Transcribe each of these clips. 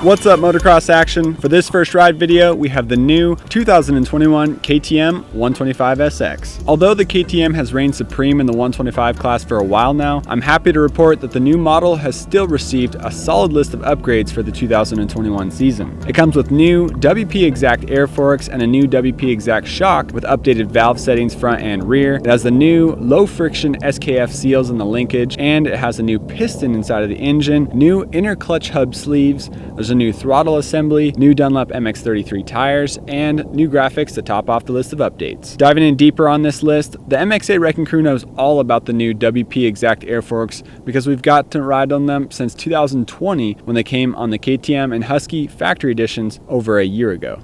What's up, Motocross Action? For this first ride video, we have the new 2021 KTM 125SX. Although the KTM has reigned supreme in the 125 class for a while now, I'm happy to report that the new model has still received a solid list of upgrades for the 2021 season. It comes with new WP Exact air forks and a new WP Exact shock with updated valve settings front and rear. It has the new low friction SKF seals in the linkage, and it has a new piston inside of the engine, new inner clutch hub sleeves. There's a new throttle assembly, new Dunlop MX-33 tires, and new graphics to top off the list of updates. Diving in deeper on this list, the MXA Wrecking Crew knows all about the new WP Exact air forks because we've got to ride on them since 2020 when they came on the KTM and Husky factory editions over a year ago.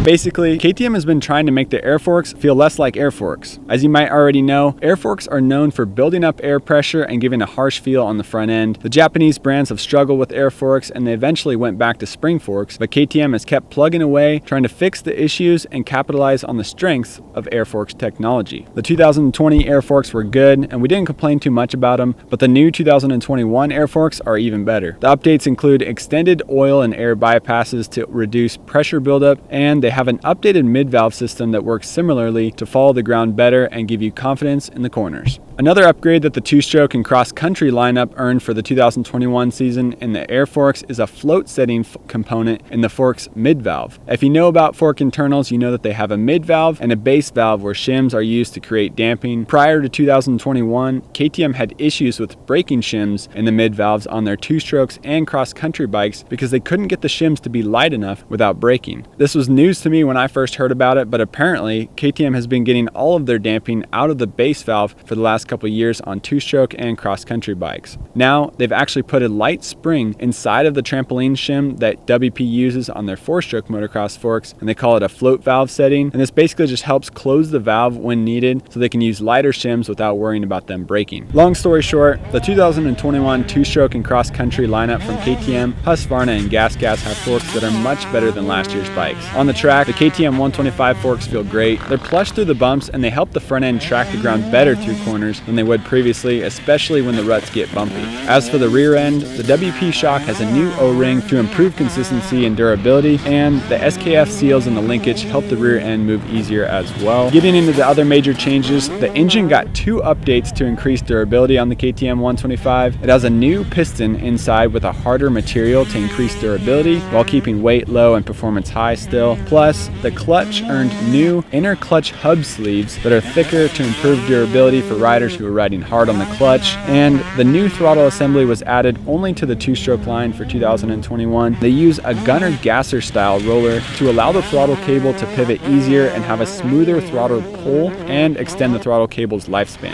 Basically, KTM has been trying to make the air forks feel less like air forks. As you might already know, air forks are known for building up air pressure and giving a harsh feel on the front end. The Japanese brands have struggled with air forks and they eventually went back to spring forks, but KTM has kept plugging away, trying to fix the issues and capitalize on the strengths of air forks technology. The 2020 air forks were good and we didn't complain too much about them, but the new 2021 air forks are even better. The updates include extended oil and air bypasses to reduce pressure buildup, and they have an updated mid-valve system that works similarly to follow the ground better and give you confidence in the corners. Another upgrade that the two-stroke and cross-country lineup earned for the 2021 season in the air forks is a float setting component in the forks mid-valve. If you know about fork internals, you know that they have a mid-valve and a base valve where shims are used to create damping. Prior to 2021, KTM had issues with breaking shims in the mid-valves on their two-strokes and cross-country bikes because they couldn't get the shims to be light enough without breaking. This was news to me when I first heard about it, but apparently KTM has been getting all of their damping out of the base valve for the last couple years on two-stroke and cross-country bikes. Now they've actually put a light spring inside of the trampoline shim that WP uses on their four-stroke motocross forks, and they call it a float valve setting, and this basically just helps close the valve when needed so they can use lighter shims without worrying about them breaking. Long story short, the 2021 two-stroke and cross-country lineup from KTM, Husqvarna, and Gas have forks that are much better than last year's bikes. On the track, the KTM 125 forks feel great. They're plush through the bumps and they help the front end track the ground better through corners than they would previously, especially when the ruts get bumpy. As for the rear end, the WP shock has a new O-ring to improve consistency and durability, and the SKF seals in the linkage help the rear end move easier as well. Getting into the other major changes, the engine got two updates to increase durability on the KTM 125. It has a new piston inside with a harder material to increase durability while keeping weight low and performance high still. Plus, the clutch earned new inner clutch hub sleeves that are thicker to improve durability for riders who are riding hard on the clutch, and the new throttle assembly was added only to the two-stroke line for 2021. They use a gunner gasser style roller to allow the throttle cable to pivot easier and have a smoother throttle pull and extend the throttle cable's lifespan.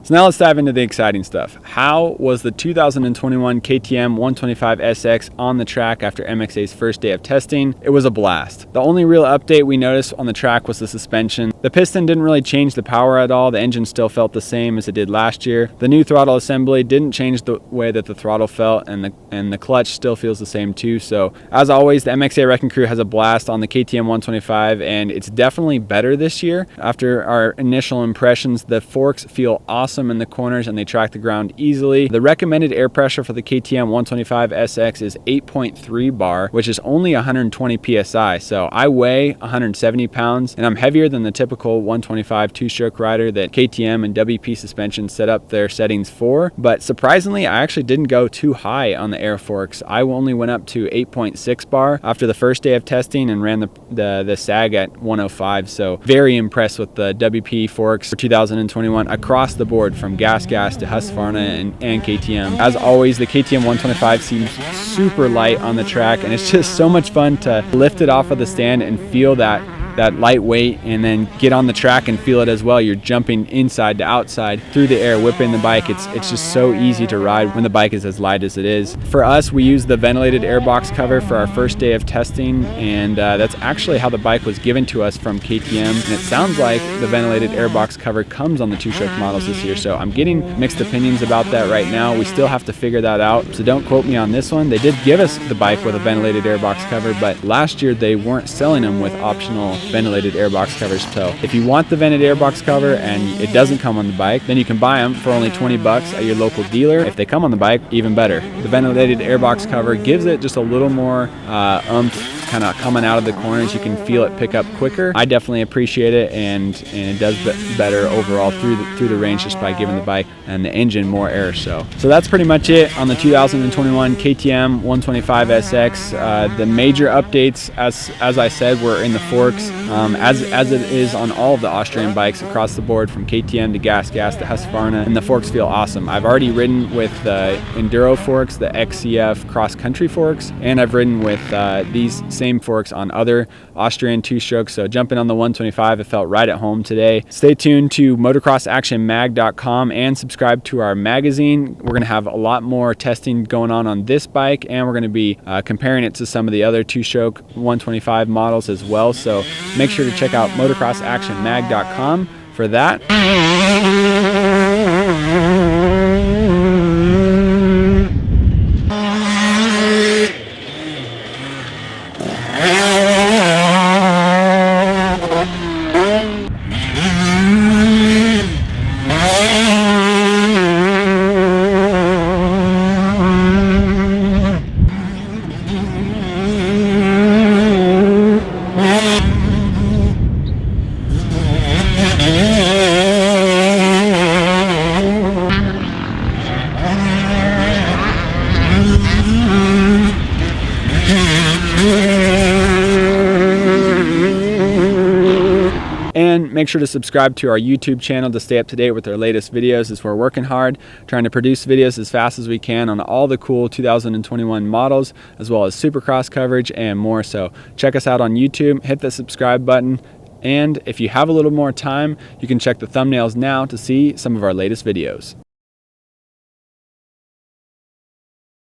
So now let's dive into the exciting stuff. How was the 2021 KTM 125SX on the track after MXA's first day of testing? It was a blast. The only real update we noticed on the track was the suspension. The piston didn't really change the power at all. The engine still felt the same as it did last year. The new throttle assembly didn't change the way that the throttle felt, and the clutch still feels the same too. So as always, the MXA Wrecking Crew has a blast on the KTM 125, and it's definitely better this year. After our initial impressions, the forks feel awesome in the corners and they track the ground easily. The recommended air pressure for the KTM 125SX is 8.3 bar, which is only 120 psi. So I weigh 170 pounds and I'm heavier than the typical 125 two-stroke rider that KTM and WP Suspension set up their settings for. But surprisingly, I actually didn't go too high on the air forks. I only went up to 8.6 bar after the first day of testing and ran the sag at 105. So very impressed with the WP forks for 2021 across the board, from Gas to Husqvarna and KTM. As always, the KTM 125 seems super light on the track, and it's just so much fun to lift it off of the stand and feel that lightweight, and then get on the track and feel it as well. You're jumping inside to outside through the air, whipping the bike. It's just so easy to ride when the bike is as light as it is. For us, we used the ventilated airbox cover for our first day of testing, and that's actually how the bike was given to us from KTM. And it sounds like the ventilated airbox cover comes on the two-stroke models this year, so I'm getting mixed opinions about that right now. We still have to figure that out, so don't quote me on this one. They did give us the bike with a ventilated airbox cover, but last year they weren't selling them with optional ventilated airbox covers. So if you want the vented airbox cover and it doesn't come on the bike, then you can buy them for only 20 bucks at your local dealer. If they come on the bike, even better. The ventilated airbox cover gives it just a little more oomph kind of coming out of the corners. You can feel it pick up quicker. I definitely appreciate it, and it does better overall through the range just by giving the bike and the engine more air. So that's pretty much it on the 2021 KTM 125SX. The major updates, as I said, were in the forks, as it is on all of the Austrian bikes across the board, from KTM to Gas to Husqvarna, and the forks feel awesome. I've already ridden with the Enduro forks, the XCF cross country forks, and I've ridden with these same forks on other Austrian two-strokes. So jumping on the 125, it felt right at home today. Stay tuned to motocrossactionmag.com and subscribe to our magazine. We're going to have a lot more testing going on this bike, and we're going to be comparing it to some of the other two-stroke 125 models as well. So make sure to check out motocrossactionmag.com for that. And make sure to subscribe to our YouTube channel to stay up to date with our latest videos, as we're working hard trying to produce videos as fast as we can on all the cool 2021 models, as well as Supercross coverage and more. So check us out on YouTube, hit the subscribe button, and if you have a little more time, you can check the thumbnails now to see some of our latest videos.